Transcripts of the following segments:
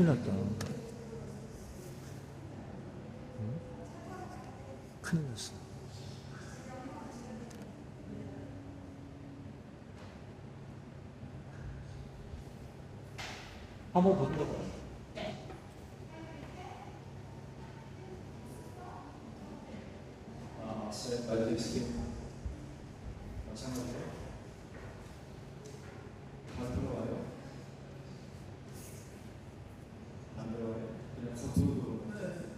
큰일 났다. 큰일 났어. 한번 보는 거 봐요. 알려드릴게요. 마찬가지로 안 들어와요. 안 들어와요. 그냥 겉으로 들어와요.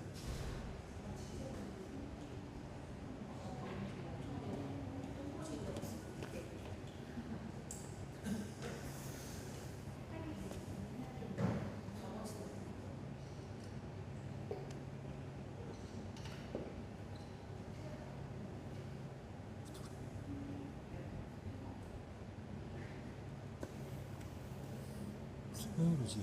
왜 그러지?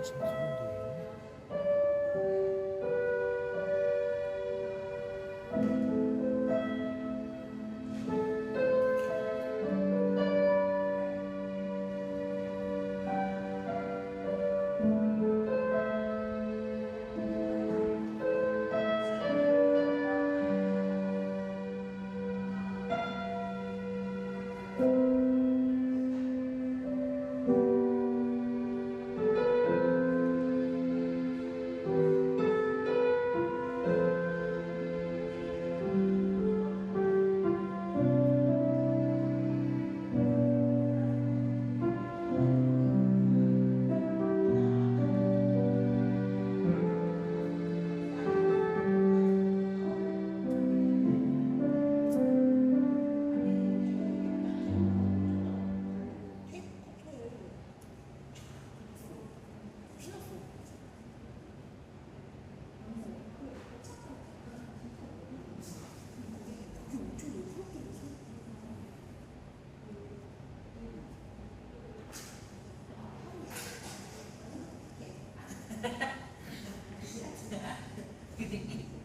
참 그런데.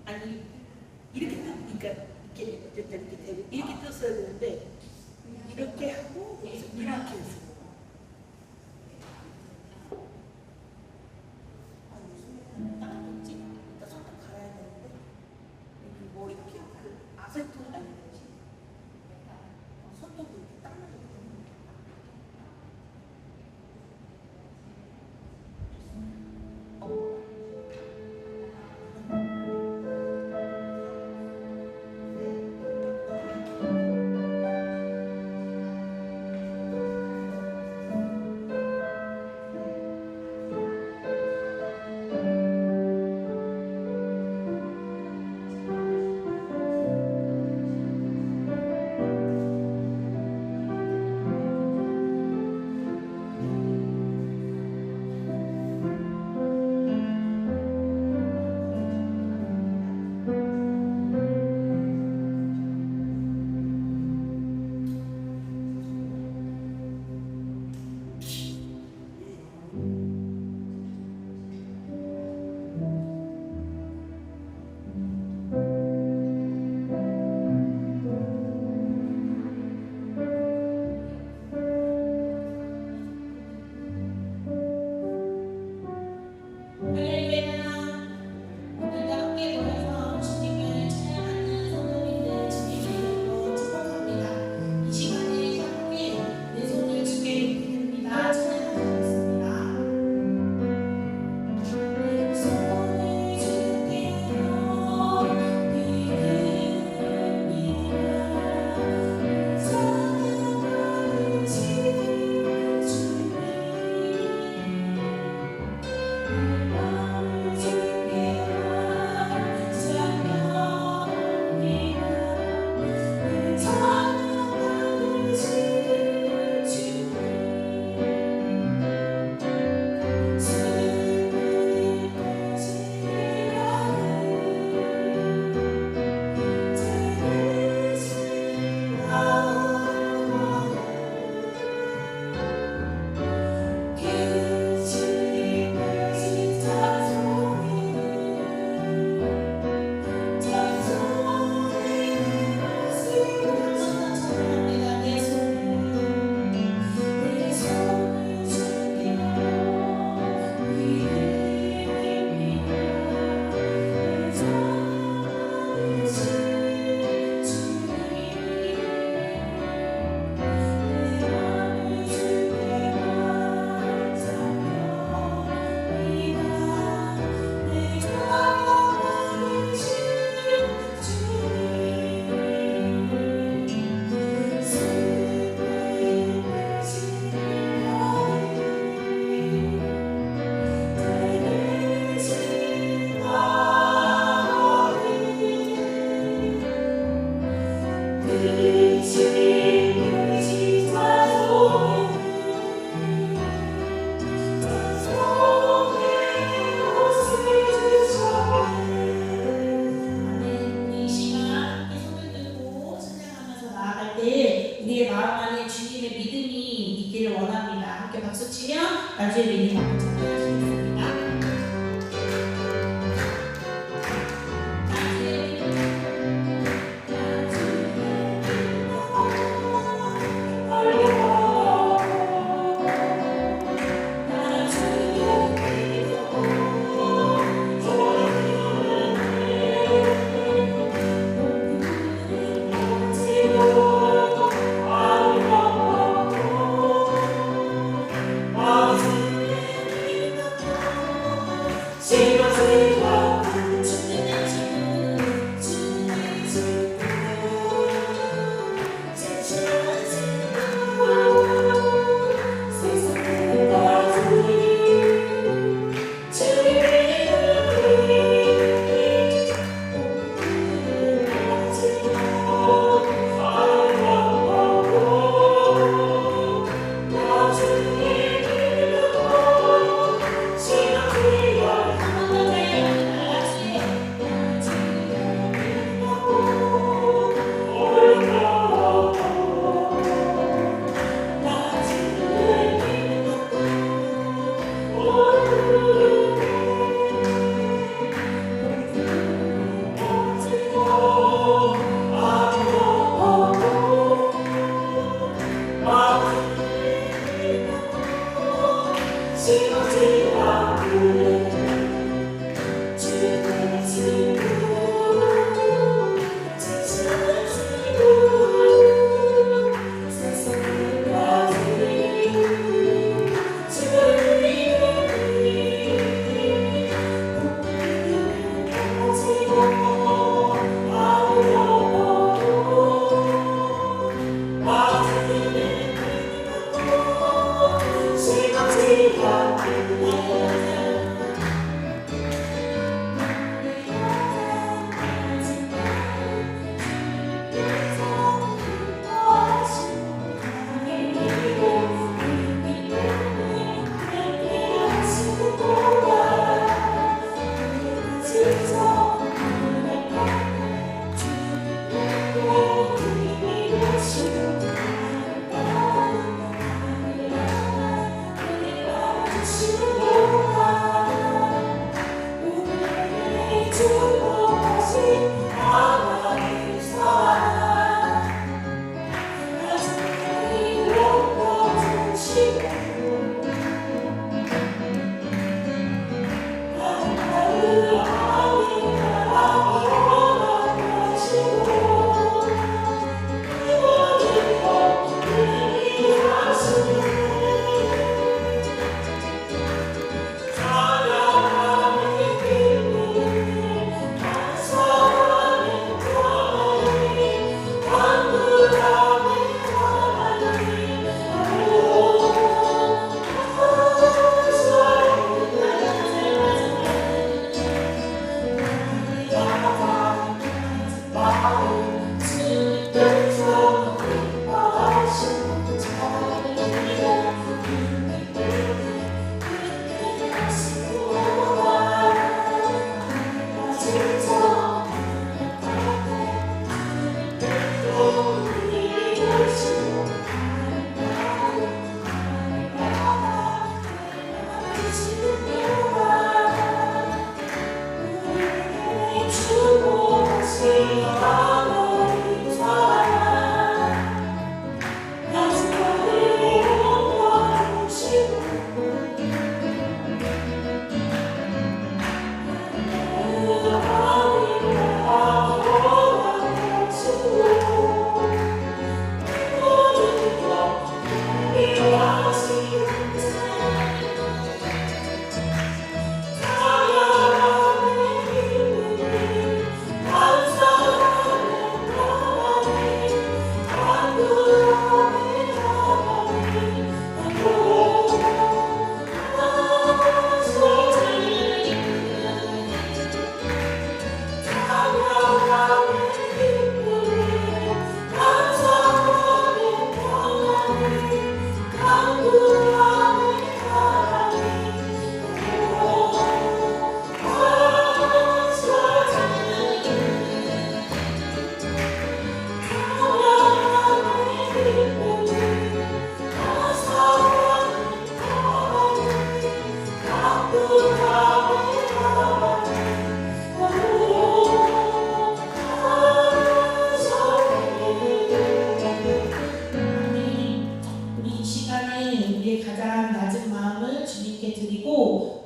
아니 이렇게 그러니까 이렇게 떴어야 되는데 이렇게 하고 이렇게 해서 뭐 이렇게 그 아세톤 아니든지 손톱도 이렇게 닦는 우리 이 시간 함께 손을 들고 찬양하면서 나아갈 때 우리의 마음 안에 주님의 믿음이 있기를 원합니다. 함께 박수 치며 나주의 믿음 앞에 찬양하시겠습니다.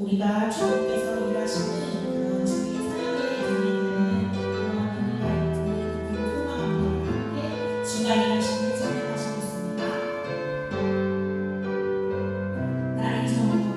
우리가 주님께서 일하시는 그런 주님의 사역에 드리는 그런 의미가 있는 소망을 함께 주가 일하시는 찬양하시겠습니다. 나의 정으로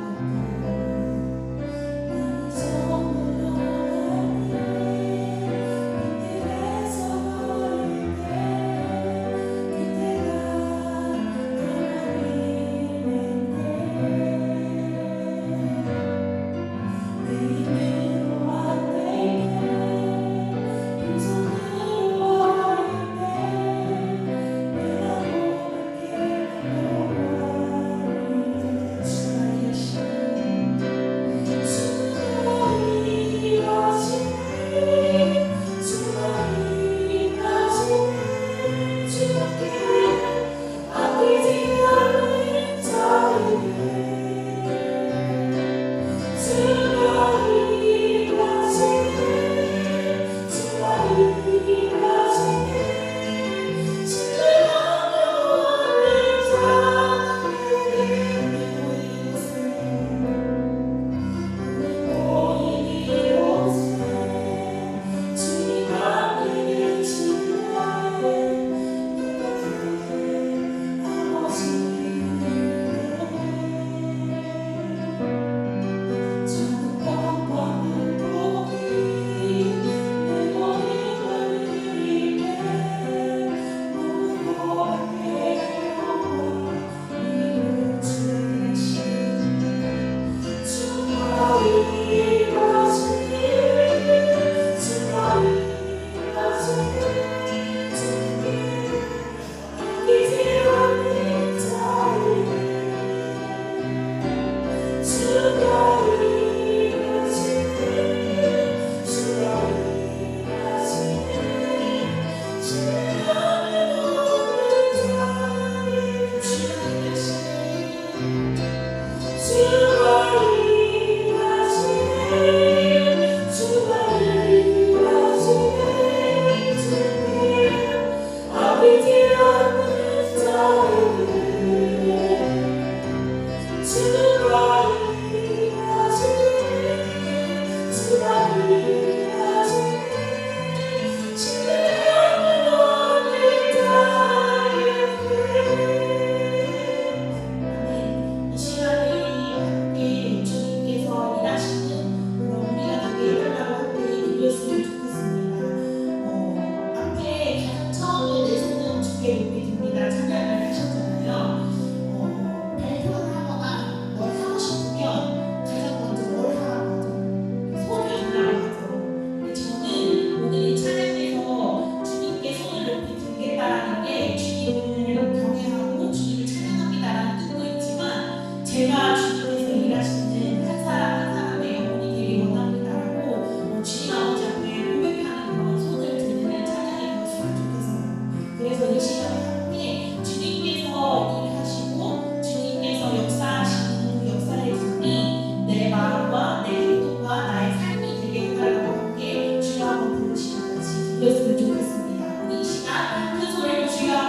제가 주님께서 일하시는 한 사람 한 사람의 영혼이 되기 원합니다라고 주님 아버지 앞에 고백하는 그런 손을 드는 찬양이 되었으면 좋겠어요. 그래서 이 시간에 함께 주님께서 일하시고 주님께서 역사하시는 그 역사의 장이 내 마음과 내 행동과 나의 삶이 되게 해달라고 함께 주여 한번 부르시는 것이 되었으면 좋겠습니다. 우리 이 시간 큰 소리로 주여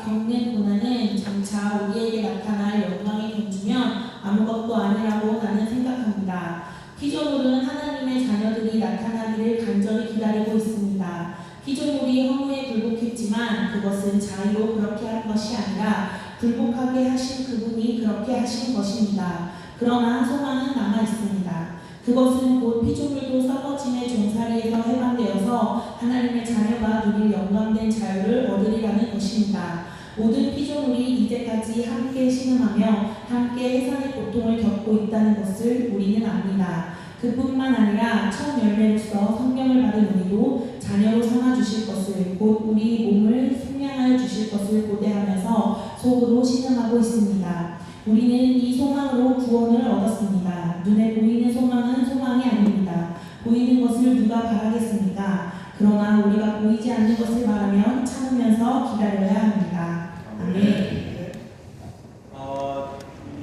겪는 고난은 장차 우리에게 나타날 영광의 경주면 아무것도 아니라고 나는 생각합니다. 피조물은 하나님의 자녀들이 나타나기를 간절히 기다리고 있습니다. 피조물이 허무에 굴복했지만 그것은 자의로 그렇게 한 것이 아니라 굴복하게 하신 그분이 그렇게 하신 것입니다. 그러나 소망은 남아 있습니다. 그것은 곧 피조물도 썩어짐의 종살이에서 해방되어서 하나님의 자녀가 누릴 영광된 자유를 얻으리라는 것입니다. 모든 피조물이 이제까지 함께 신음하며 함께 해산의 고통을 겪고 있다는 것을 우리는 압니다. 그뿐만 아니라 첫 열매로서 성경을 받은 우리도 자녀로 삼아주실 것을, 곧 우리 몸을 생명하여 주실 것을 고대하면서 속으로 신음하고 있습니다. 우리는 이 소망으로 구원을 얻었습니다. 눈에 보이는 소망은 소망이 아닙니다. 보이는 것을 누가 바라겠습니까? 그러나 우리가 보이지 않는 것을 말하면 참으면서 기다려야 합니다. 아멘.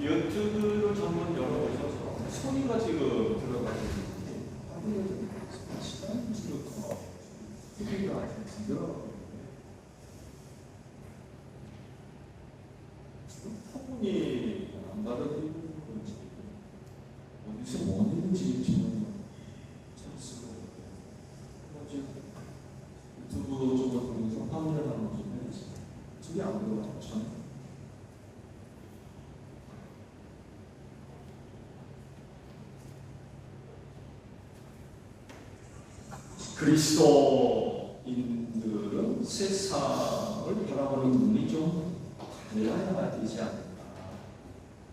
유튜브를 한번 열어보셔서 소리가 지금 들어가고 있는지 화면을 좀 시간부터 소리가 아직 들어가고 지금 화분이 안 받아들이는 건지 어디서 원인인지 지금 잘 쓰고 있는데 유튜브 쪽을 통해서 화면을 한번 좀 해주세요. 소리 안 들어가요. 전 그리스도인들은 세상을 바라보는 눈이 좀 달라야 되지 않을까.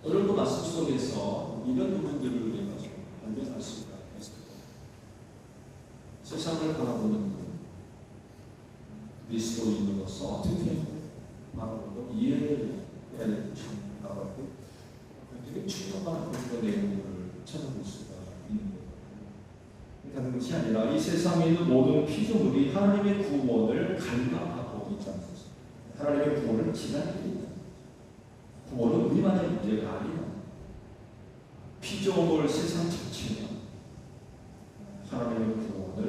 오늘도 말씀 속에서 이런 부분들을 우리가 좀 발견할 수가 있습니다. 세상을 바라보는 눈, 그리스도인으로서 어떻게 바라보고 이해를 해야 될지 나가고 굉장히 중요한 그런 내용을 찾아볼 수가 있는 거예요. 다른 것이 아니라 이 세상에 있는 모든 피조물이 하나님의 구원을 갈망하고 있다는 것입니다. 하나님의 구원을 기다리고 있다는 것입니다. 구원은 우리만의 문제가 아니라 피조물 세상 자체가 하나님의 구원을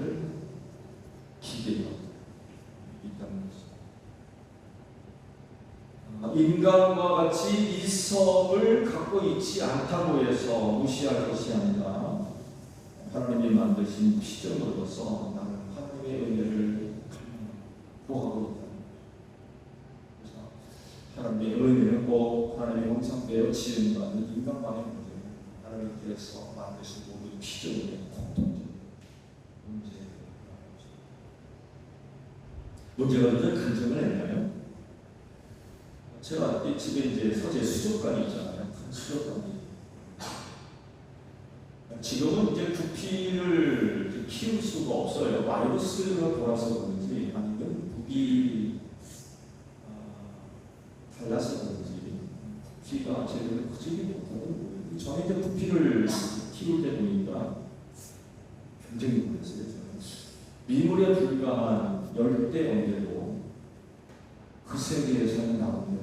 기대하고 있다는 것입니다. 인간과 같이 이성을 갖고 있지 않다고 해서 무시할 것이 아니라 하나님이 만드신 피조물로서 나는 하나님의 은혜를 구하고 있다. 그래서 하나님의 은혜는 꼭 하나님의 형상되어 지음받는 인간만의 문제는 하나님께서 만드신 모든 피조물의 공통적인 문제가 어떤 간증을 했나요? 제가 이 집에 이제 서재 수족관이 있잖아요. 큰 수족관이. 지금은 이제 부피를 키울 수가 없어요. 바이러스가 돌아서 그런지 아니면 부피 달라서 그런지 부피가 제대로 커지지 못하고 전에 이제 부피를 키울 때 보니까 굉장히 놀랐어요. 미물에 불과한 열대 온대로 그 세계에서는 나오는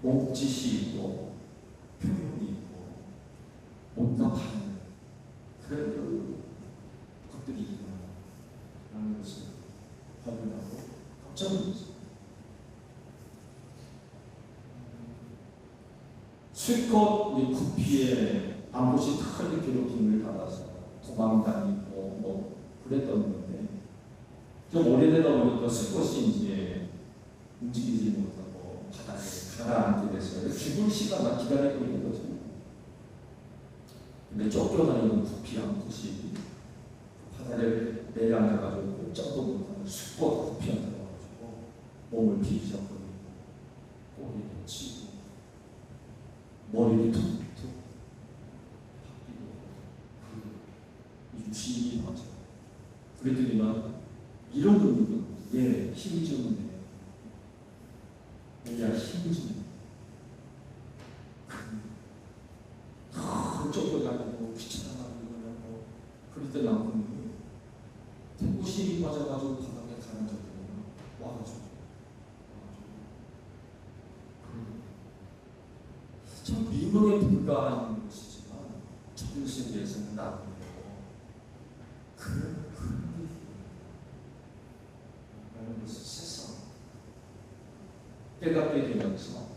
몸짓이 있고 표현이 있고 못나가는 그런 것들이 있구나라는 것을 발견하고 깜짝 놀랐어요. 실컷 부피에 아무것이 크게 괴롭힘을 받아서 도망다니고 뭐 그랬던 건데 좀 오래되다 보니까 수컷이 이제 움직이지 못하고 바다에 가라앉게 됐어요. 죽을 시간만 기다리고 있는 거죠. 근데 쫓겨다니는 부피 암컷이 바다를 내려앉아가지고 꼼짝도 못하는 수컷 부피한테 와가지고 몸을 비비적거리고 꼬리를 치고 머리를 툭툭 바뀌고 유심히 맞아. 그랬더니만 이런 분들은 힘이 좀 야 힘이 좀 쫓겨다니고 귀찮아가지고 그럴 때 나오는 통구심이 맞아가지고 바닥에 가는 적이 와가지고 참 미물에 불과한 것이지만 전 세계에서는 나오는 그런 것을 세상 깨닫게 되면서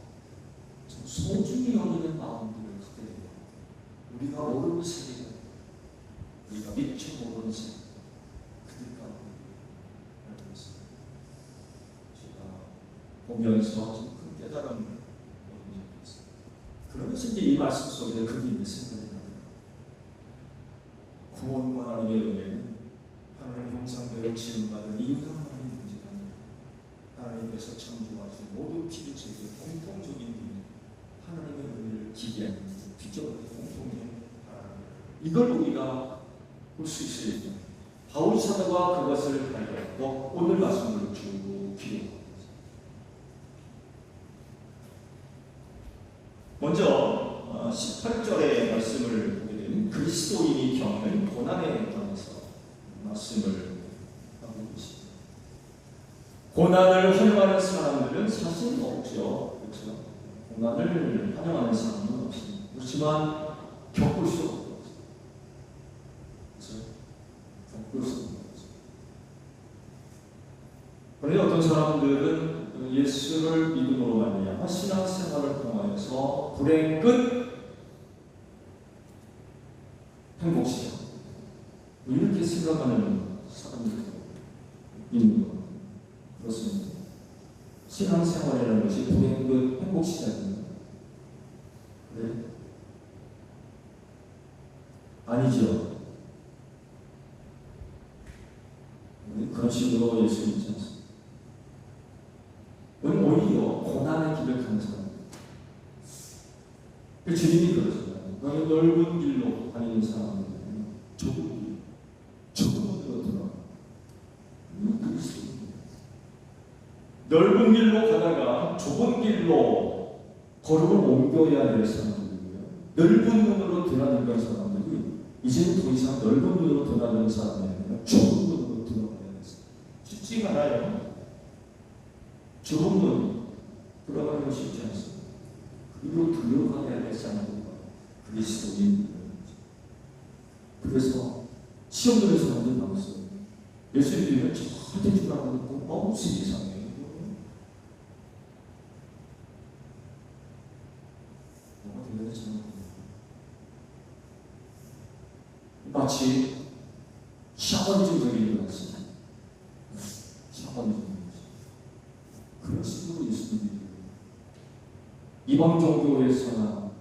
참 소중히 여기는 마음들을 갖게 돼요. 우리가 모르는 세계, 우리가 미처 모르는 세계, 그들과 알고 있습니다. 제가 보면서 좀 큰 깨달음을 얻은 적이 있습니다. 그러면서 이제 이 말씀 속에 그게 생각이 나요. 구원과 하나님의 은혜는 하나님 형상대로 지음받은 인간만의 문제가 아니라 하나님께서 창조하신 모든 피조체의 공통적인 의미, 하나님의 은혜를 기대하는 피조의 공통된 하나님, 이걸 우리가 볼 수 있어야죠. 바울 사도가 그것을 발견하고 오늘 말씀을 쭉 기록합니다. 먼저 18절의 말씀을 보게 되면 그리스도인이 겪는 고난에 관해서 말씀을 하고 있습니다. 고난을 환영하는 사람들은 사실 없죠. 그렇죠? 고난을 환영하는 사람은 없습니다. 그렇지만 겪을 수 없죠. 그렇죠? 겪을 수 없죠. 그런데 어떤 사람들은 예수를 믿음으로 말미암아 신앙생활을 통하여서 불행 끝 행복시켜 이렇게 생각하는 사람들도 있는 것 그렇습니다. 신앙생활이라는 것이 불행 끝 행복시작입니다. 그래? 아니죠. 그런 식으로 예수 믿지 않습니다. 오히려 고난의 길을 가는 사람입니다. 그 주님이 그러잖아요. 너희 넓은 길로 다니는 사람들은 좁은 길로 들어가. 넓은 길로 가다가 좁은 길로 걸음을 옮겨야 될 사람들이고요. 넓은 눈으로 드나들던 사람들이 이제는 더 이상 넓은 눈으로 드나드는 사람이 아니라 좁은 눈으로 들어가야 됐어요. 쉽지가 않아요. 좁은 눈 들어가는 것이 쉽지 않습니다. 그리고 들어가야 될 사람들과 그리스도인. 그래서 시험 들은 사람들 나왔어요. 예수 믿으면 절대 줄 알고 무슨 이상해요. 뭐가 되면 잘못합니다. 마치 샤머니즘적인 일 같습니다. 샤머니즘. 그런 식으로 예수 믿는 이방 종교에서나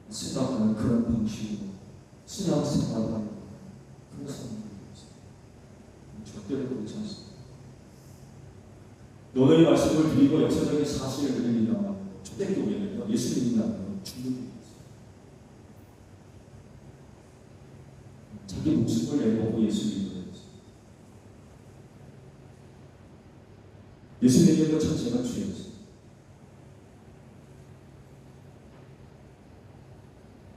생각하는 그런 방식으로 신앙생활을 그런 사람들이 있습니다. 절대로 그렇지 않습니다. 너의 말씀을 드리고 역사적인 사실을 드립니다. 초대교회는요, 예수 믿는다는 중독이 있어요. 자기 목숨을 내놓고 예수 믿는 거예요. 예수 믿는 것 자체가 죄였어요.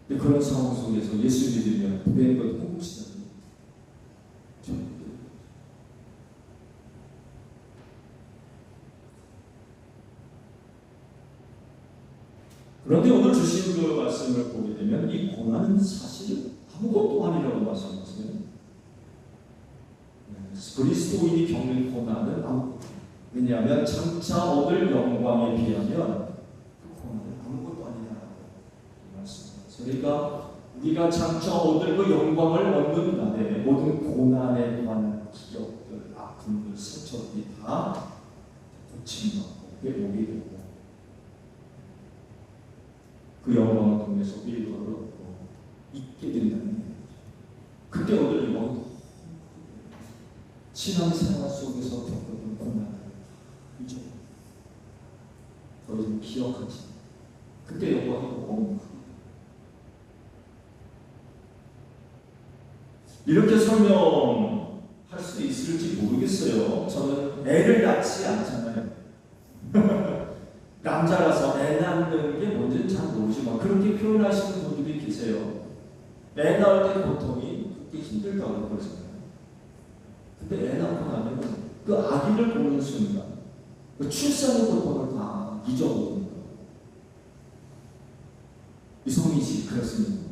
그런 상황 속에서 예수 믿으면 불행한 것 행복시다. 그런데 오늘 주신 그 말씀을 보게 되면 이 고난은 사실 아무것도 아니라고 말씀하세요. 그리스도인이 겪는 고난은 아무것도. 왜냐하면 장차 얻을 영광에 비하면 그 고난은 아무것도 아니라고 말씀하세요. 그러니까 우리가 장차 얻을 그 영광을 얻는 날에 모든 고난에 관한 기억들, 아픔들, 상처들이 다 고침받고 회복이 되고 그 영광을 통해서 일부를 얻고 있게 된다는 얘기죠. 그때 얻을 영광은 신앙생활 속에서 겪었던 고난을 잊어 더 이상 기억하지. 그때 영광이 너무 크다. 이렇게 설명할 수 있을지 모르겠어요. 저는 애를 낳지 않잖아요. 남자라서 애 낳는 게 뭔지는 잘 모르지만 그렇게 표현하시는 분들이 계세요. 애 낳을 때 고통이 그렇게 힘들다고 그러잖아요. 근데 애 낳고 나면 그 아기를 보는 순간 그 출산의 고통을 다 잊어버리는 거예요. 이성이지 그렇습니다.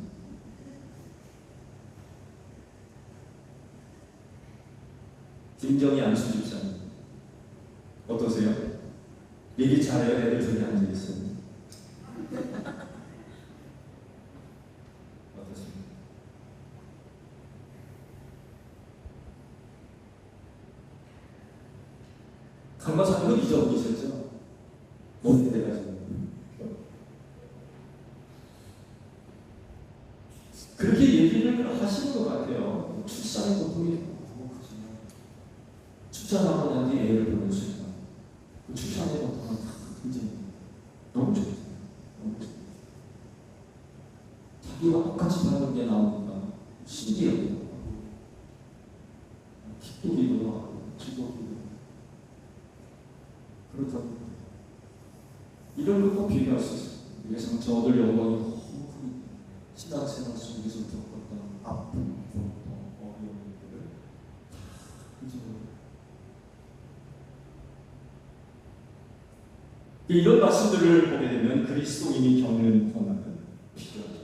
김정희 안수 집사님 어떠세요? 얘기 잘해요. 애들 저기 앉아있어요. 어떻습니까? 강마사는 걸 잊어버리셨죠? 못해 돼가지고. 그렇게 얘기를 하시는 것 같아요. 출산의 고통이 너무 크지만 출산하고 난 뒤에 애를 보는 순간 그 출산의 고통은 다 굉장히 너무 좋아요. 너무 좋아요. 자기가 똑같이 다른 게 나오니까 신기하기도 하고 기쁘기도 하고 즐겁기도 하고 그렇다고 이런 걸 꼭 비교할 수 있어요. 그래서 저들 영광이 신앙생활 속에서 겪었던 아픔, 고통, 어려운 일들을 다 잊어버려요. 이런 말씀들을 보게 되면 그리스도인이 겪는 고난은 필요하죠.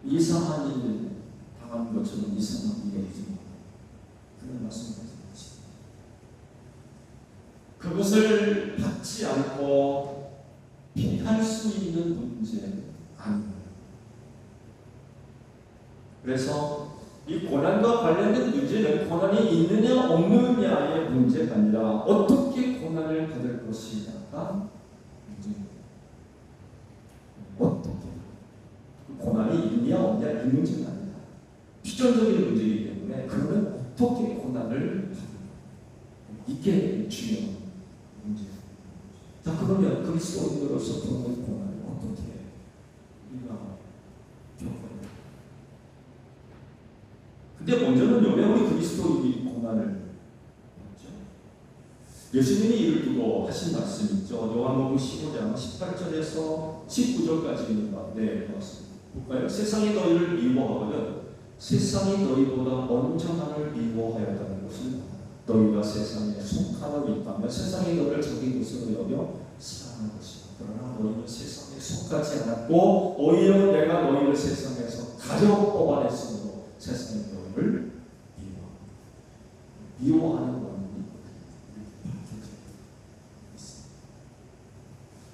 이상한 일 당한 것처럼 이상한 일이 없습니다. 그런 말씀을 그것을 받지 않고 피할 수 있는 문제는 아닙니다. 그래서 이 고난과 관련된 문제는 고난이 있느냐 없느냐의 문제가 아니라 어떻게 고난을 받을 것이냐가 문제입니다. 어떻게 고난이 있냐 없냐 이 문제가 아니라 필연적인 문제이기 때문에 그러면 어떻게 고난을 받을 이게 중요한 문제입니다. 자, 그러면 그리스도인으로서 겪는 고난을 어떻게 우리가 겪어야 돼요? 근데 먼저는요, 왜 우리 그리스도인이 고난을 받죠? 예수님이 이를 두고 하신 말씀 있죠. 요한복음 15장 18절에서 19절까지 있는 가운데 볼까요? 세상이 너희를 미워하거든 세상이 너희보다 먼저 나를 미워하였다는 것을 너희가 세상에 속함을 있다면 세상이 너를 자기 것으로 여겨 사랑할 것이다. 그러나 너희는 세상에 속하지 않았고 오히려 내가 너희를 세상에서 가져 뽑아냈으므로 세상이 너희를 미워하는 원인이 있습니다.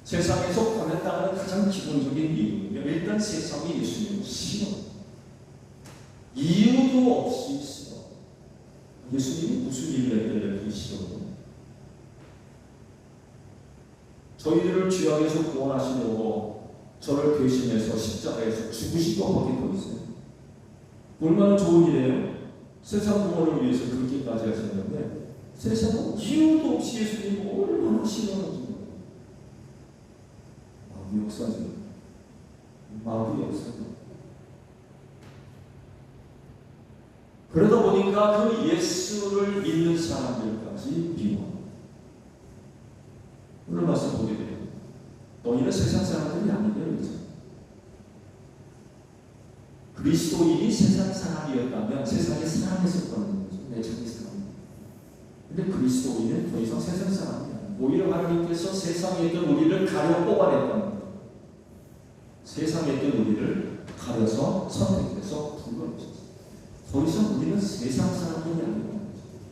세상에 속하겠다는 가장 기본적인 이유는요. 일단 세상이 예수님을 싫어합니다. 이유도 없이 싫어. 예수님이 무슨 일을 했길래 그렇게 싫어요? 저희들을 죄악에서 구원하시려고 저를 대신해서 십자가에서 죽으시고 하기도 있어요. 얼마나 좋은 일이에요? 세상 구원을 위해서 그렇게까지 하셨는데 세상은 이유도 없이 예수님이 얼마나 싫어하는지 마음이 역사죠. 마음이 역사죠. 그러다 보니까 그 예수를 믿는 사람들까지 미워합니다. 오늘 말씀 보게 돼요. 너희는 세상 사람들이 아니에요. 그렇죠? 그리스도인이 세상 사람이었다면 세상에 사랑했을 거라는 거죠. 내 자기 사람. 근데 그리스도인은 더 이상 세상 사람이 아니에요. 오히려 하나님께서 세상에 있던 우리를 가려 뽑아냈다는 거예요. 세상에 있던 우리를 가려서 선택해서 불러내셨어요. 더 이상 우리는 세상 사람이 아니에요.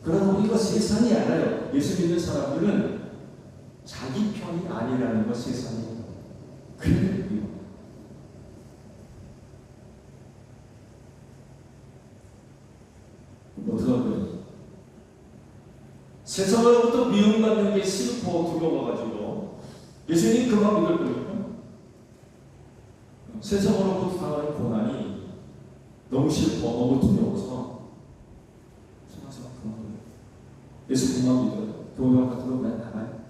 그러나 우리가 세상이 알아요. 예수 믿는 사람들은 자기 편이 아니라는 것 세상이 그래요. 어떡하고요? 세상으로부터 미움받는 게 싫고 두려워가지고 예수님 그만 믿을 거니까 세상으로부터 당하는 고난이 너무 싫고 너무 두려워서 세상 그만 믿어요. 예수 그만 믿어요. 교회 같은 거 맨날 나가요.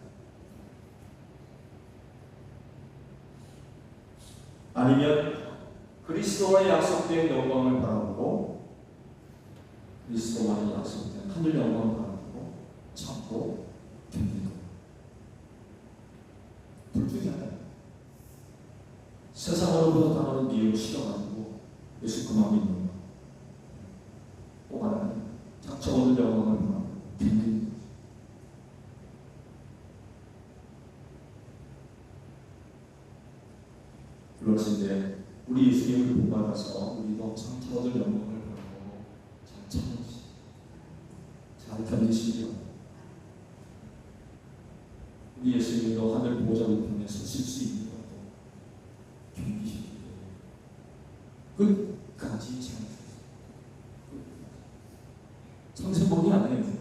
아니면 그리스도와 약속된 영광을 바라보고 그리스도와 약속된 하늘 영광을 바라보고 참고 견디고 둘 중에 하나예요. 세상으로부터 당하는 미움을 싫어가지고 예수 그만 믿는 거. 또 하나는 장차 얻을 영광을 바라보고 견디는 거죠. 그렇신데 우리 예수님을 본받아서 우리도 장차 얻을 영광을 바라보고 잘 견디시려. 우리 예수님도 하늘 보좌 우편에 서실 수 있는 것도 견디시고 끝까지 참으셨어요. 상세복이 아니에요.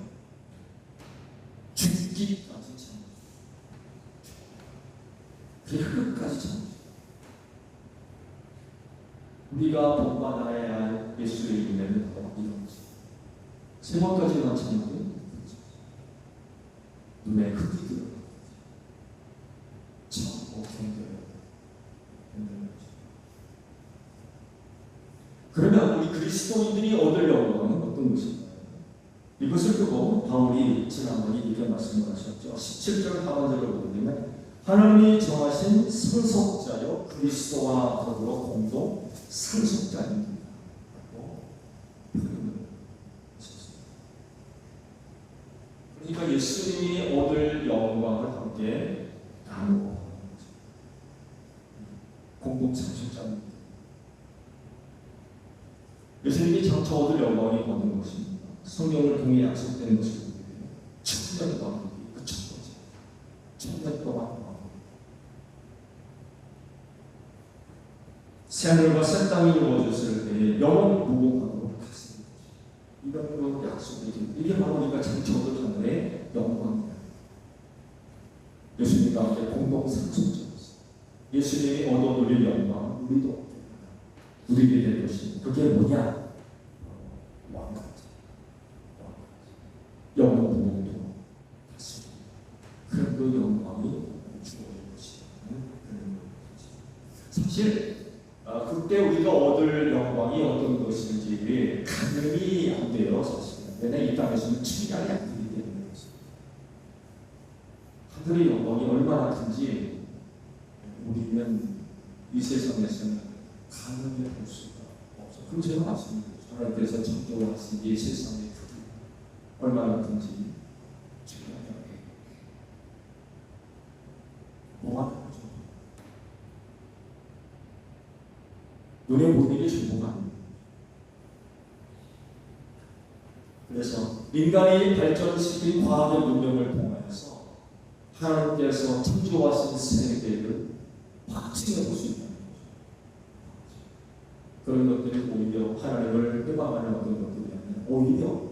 죽기까지 참으셨어요. 그냥 끝까지 참으셨어요. 우리가 본받아야 할 예수의 은혜는 바로 이런 것입니다. 세 번까지만 참는데 눈에 흙이 들어가 참고 견뎌야 된다는 거죠. 그러면 우리 그리스도인들이 얻을 영광은 어떤 것인가요? 이것을 두고 바울이 지난번에 이렇게 말씀을 하셨죠. 17절 하반절을 보면 하나님이 정하신 상속자요 그리스도와 더불어 공동 상속자입니다. 라고 표현을 하셨습니다. 그러니까 예수님이 얻을 영광을 함께 나누고 하는 거죠. 공동 상속자입니다. 예수님이 장차 얻을 영광이 어떤 것입니다. 성령을 통해 약속된 것을 보게 되면 천년 왕국이 그 첫 번째 천년 동안 새하늘과 새 땅이 이루어졌을 때에 영원 무궁하도록 하겠습니다. 이런 약속이 이게 바로 우리가 장차 얻을 하늘의 영광입니다. 예수님과 함께 공동 상속자였습니다. 예수님이 얻어들일 영광 우리도 누리게 될 것입니다. 그게 뭐냐? 왕같이 영원 무궁도 같습니다. 그런 그 영광이 주어질 것이라는 사실 그때 우리가 얻을 영광이 어떤 것인지 가늠이 안 돼요. 사실 왜냐하면 이 땅에서는 측량이 안 되기 때문에 하늘의 영광이 얼마나 큰지 우리는 이 세상에서는 가늠해 볼 수가 없어요. 그럼 제가 말씀드렸죠. 하나님께서 창조하신 이 세상의 크기 얼마나 큰지 측량이 안 돼요. 뭐가 다르죠? 눈에 보이는 게 전부가 아닙니다. 그래서 인간이 발전시킨 과학의 문명을 통해서 하나님께서 창조하신 세계를 확증해 볼 수 있다는 거죠. 그런 것들이 오히려 하나님을 해방하는 어떤 것들이 아니라 오히려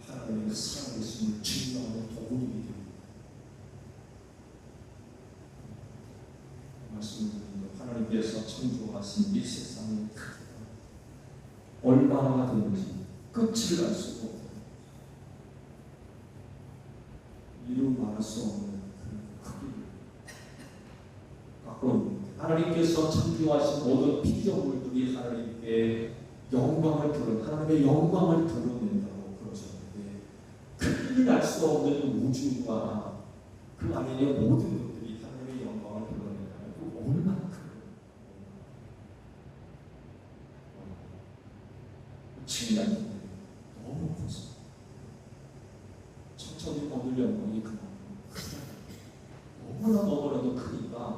하나님의 살아계심을 증명하는 도구이 됩니다. 말씀드립니다. 하나님께서 창조하신 이 세상의 크기가 얼마나 되는지 끝을 알 수가 없어요. 이루 말할 수 없는 그 크기를 갖고 있는 하나님께서 창조하신 모든 피조물들이 하나님께 영광을 하나님의 영광을 드러낸다고 그러셨는데 큰일 날 수 없는 우주와 그 안에 모든 것들이 하나님의 영광을 드러낸다면 그 얼마나 큰 증량이 너무 커서 천천히 얻을 영광이 그만큼 크다. 너무나도 크니까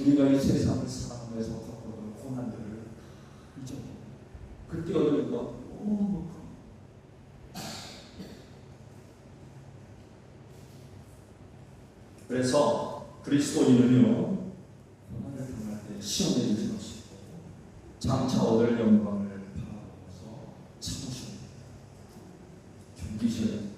우리가 이 세상을 살아가면서 겪어온 고난들을 잊어버려. 그때 얻을 것 너무 커. 그래서 그리스도인은요 고난을 당할 때 시험에 들지 마시고 장차 얻을 영광을 바라보면서 참으셔야 돼요. 견디셔야 돼요.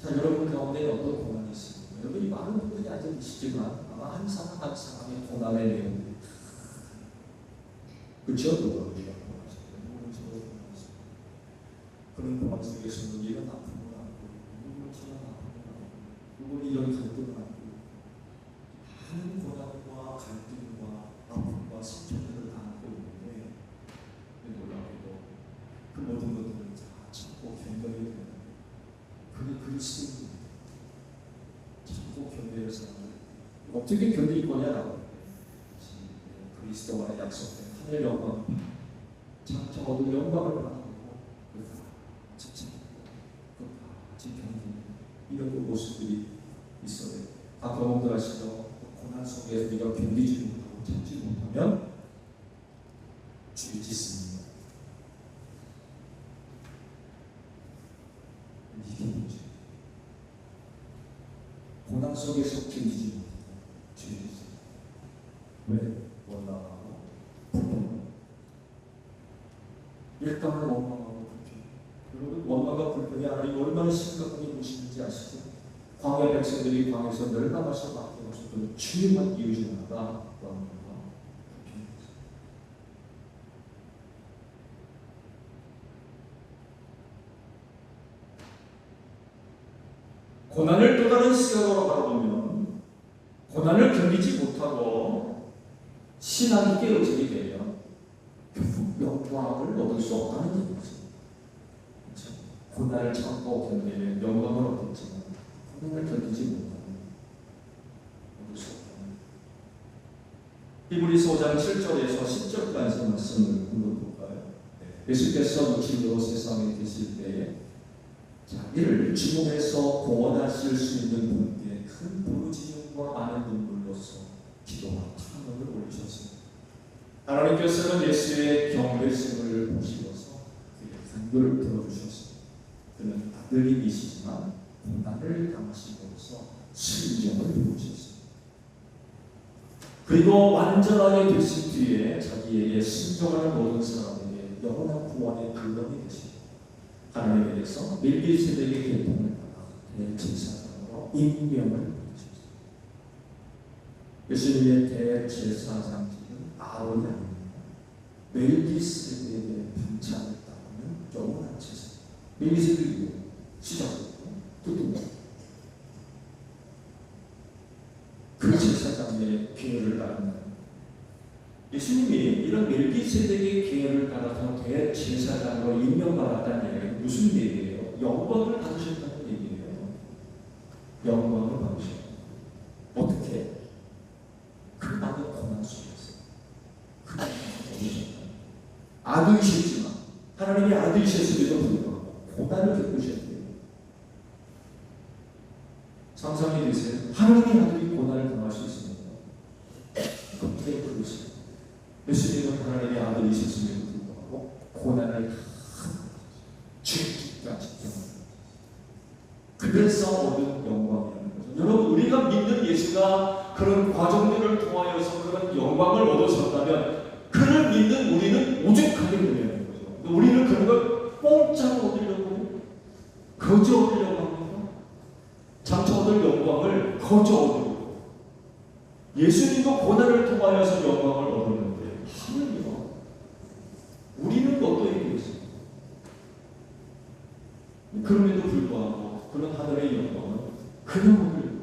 자, 여러분 가운데 어떤 고난이 있습니까? 여기 많은 분들이 앉아 계시지만 아마 한 사람 한 사람의 고난의 내용들이 그렇죠? 우리가 그런 고난 속에서는 이런 아픔을 안고 누구는 저런 아픔을 안고 누구는 이런 갈등을 안고 많은 고난과 갈등과 아픔과 상처들을 안고 있는데 놀랍게도 그 모든 것들을 다 참고 견뎌야 되는 그게 그리스도입니다. 참고 견뎌야 사람을 어떻게 견딜 거냐라고 그리스도와 약속된 하늘 영광 장차 얻을 영광을 바라보고 끝까지 견디는 이런 그 모습들이 있어요. 아까 여러분들 아시죠? 고난 속에 우리가 견디지 못하고 참지 못하면 죄 짓습니다. 이게 문제. 고난 속에서 견디지 못해 죄를 지어. 왜? 원망하고 불평하고 일감을 원망하고 불평. 여러분 원망과 불평이 하나님 얼마나 심각하게 무시는지 아시죠? 광야 백성들이 광야에서 멸망하셔 맡겨졌던 중요한 이유 중 하나가 원망과 불평이었어요. 고난을 또 다른 시각으로 바라보면 고난을 견디지 못하고 신앙이 깨어지게 되면 결국 영광을 얻을 수 없다는 얘기죠. 그렇죠? 고난을 참고 견디면 영광을 얻겠지만 고난을 견디지 못하면 얻을 수 없다는 히브리서 5장 7절에서 10절까지 말씀을 읽어볼까요? 예수께서 육신으로 세상에 계실 때에 자기를 주님에서 구원하실 수 있는 분께 큰 부르짖음과 많은 눈물로서 기도와 찬양을 올리셨습니다. 하나님께서는 예수의 경배심을 보시고서 그의 간구를 들어주셨습니다. 그는 아들이시지만 고난을 당하심으로써 순종을 보셨습니다. 그리고 완전하게 되신 뒤에 자기에게 순종하는 모든 사람에게 영원한 구원의 근원이 되십니다. 하나님께서 멜기세덱의 계통을 따라 대제사장으로 임명을 받으셨습니다. 예수님의 대제사장직은 아론이 아닙니다. 멜기세덱의 분찬을 따르는 영원한 제사. 멜기세덱이 시작했고 뚜둥 그 제사장의 계율을 따르는 예수님이 이런 멜기세덱의 계율을 따라서 대제사장으로 임명받았다는 얘기는 무슨 얘기예요? 영광을 받으셨다는 얘기예요. 영광을 받으셨다. 어떻게? 그 많은 고난 속에서 그 많은 고난이셨다. 아들이셨지만 하나님의 아들이셨음에도 불구하고 고난을 겪으셨대요. 상상이 되세요? 하나님의 아들이 고난을 당할 수 있습니다. 그때 그것이 예수님은 하나님의 아들이셨음에도 불구하고 고난을 죽기까지 경험합니다. 그래서 얻은 영광이라는 거죠. 여러분 우리가 믿는 예수가 그런 과정들을 통하여서 그런 영광을 얻으셨다면 그를 믿는 우리는 오죽하게 되는 거죠. 우리는 그런 걸 공짜로 얻으려고 거저 얻으려고 합니다. 장차 얻을 영광을 거저 얻으려고. 예수님도 고난을 통하여서 영광을 얻었는데 하늘이요. 우리는 어떠해 있습니까? 그럼에도 불구하고 그런 하늘의 영광은 그냥 얻으려고.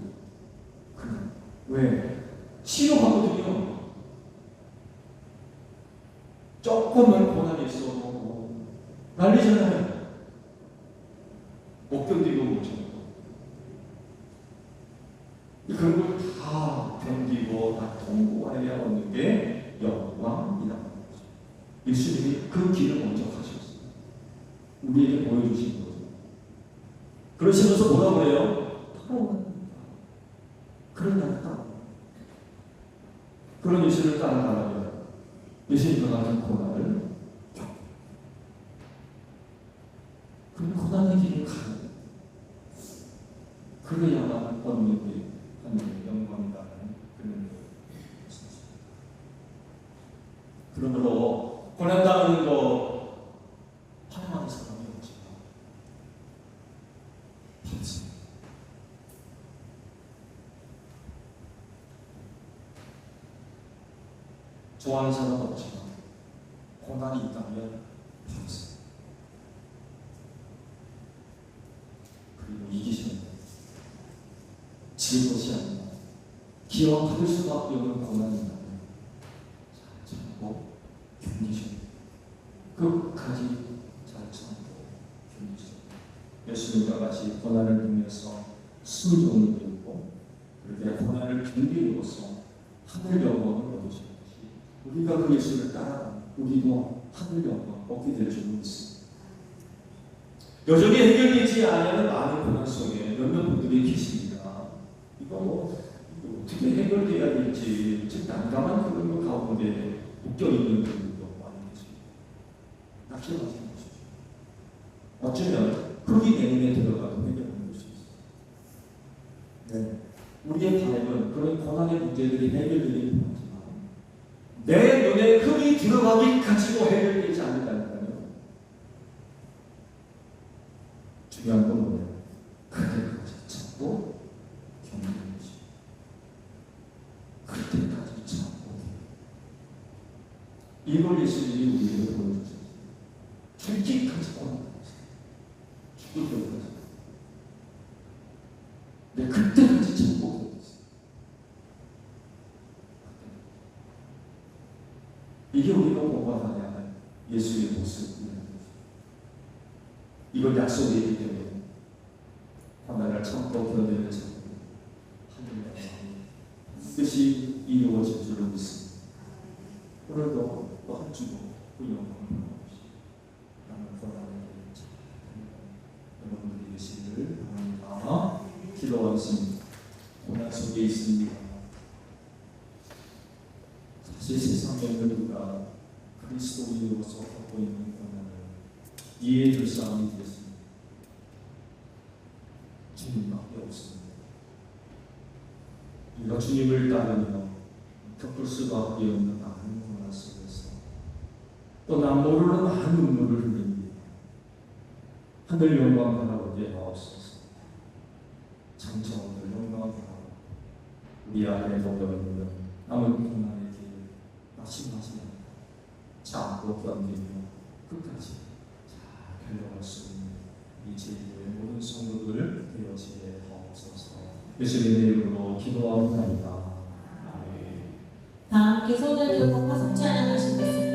그냥. 왜? 치료하거든요. 조금은 고난이 있어도 난리잖아요. 못 견디고 못 참고. 그런 걸 다 견디고 다 통과해야 얻는 게 영광이라는 거죠. 예수님이 그 길을 먼저 가셨어요. 우리에게 보여주신 거죠. 그러시면서 뭐라고 해요? 그런 나를 따라. 그런 예수를 따라가면 예수님과 같은 고난을 겪고 그런 고난의 길을 가요. 그래야만 얻는 게 하나님의 영광이라는 그런 것입니다. 그러므로 고난당하는 거 환영하는 사람이 없지만 없습니다. 좋아하는 사람은 없지만 고난이 있다면 없습니다. 그리고 이기시는 것. 지은 것이 아니라 기억할 수밖에 없는 고난이 있다면 잘 참고 견디셔야 끝까지 잘 참고 견디셔야 예수님과 같이 고난을 통해서 순종을 배우고 그렇게 고난을 견디고서 하늘 영광을 얻으셔야지 우리가 그 예수를 따라가면 우리도 하늘 영광 얻게 될 줄 믿습니다. 여전히 해결되지 않는 많은 고난 속에 몇몇 분들이 계십니다. 이거 어떻게 해결돼야 될지 즉 난감한 그런 것 가운데 묶여있는 분들도 많이 계십니다. 낙심하지 마십시오. 어쩌면 흙이 내면에 들어가도 해결하는 것이 있습니다. 네. 우리의 바램은 그런 고난의 문제들이 해결되기 바라지만 내 눈에 흠이 들어가기까지도 해결되지 않는다니까요. 중요한 건 뭐예요? 그때까지 참고 견디는 거지. 그때까지 참고 이걸 예수님이 우리에게 보여주셨어요. 죽기까지 고난을 했어요. 죽을 때까지. 네, 그때까지 참고 견뎠어요. 이게 우리가 보관하냐 하는 예수의 모습이라는 거죠. 이건 약속이기 때문에 하나님을 참고 견디는 참고 하나님의 뜻이 이루어질 줄로 믿습니다. 오늘도 또 한 주도 그 영광을 나는 권하는 여러분들이 되시기를 바랍니다. 기도하겠습니다. 고난 속에 있습니다. 사실 세상에 우리가 그리스도인으로서 갖고 있는 고난을 이해할 사람이 되었습니다. 주님밖에 없습니다. 우리가 주님을 따르며 겪을 수밖에 없는 많은 고난 속에서 또 난 모르는 많은 눈물을 흘립니다. 하늘 영광 바라보게 하옵소서. 장차 오늘 영광 바라보 우리 안에 덮여있는 남은 고난의 길 마침마치 참고 견디며 끝까지 잘 달려갈 수 있는 이 제주의 모든 성도들 되어지게 하옵소서. 예수님의 이름으로 기도하옵나이다. 다 함께 손을 들고 화성 찬양하시겠습니다.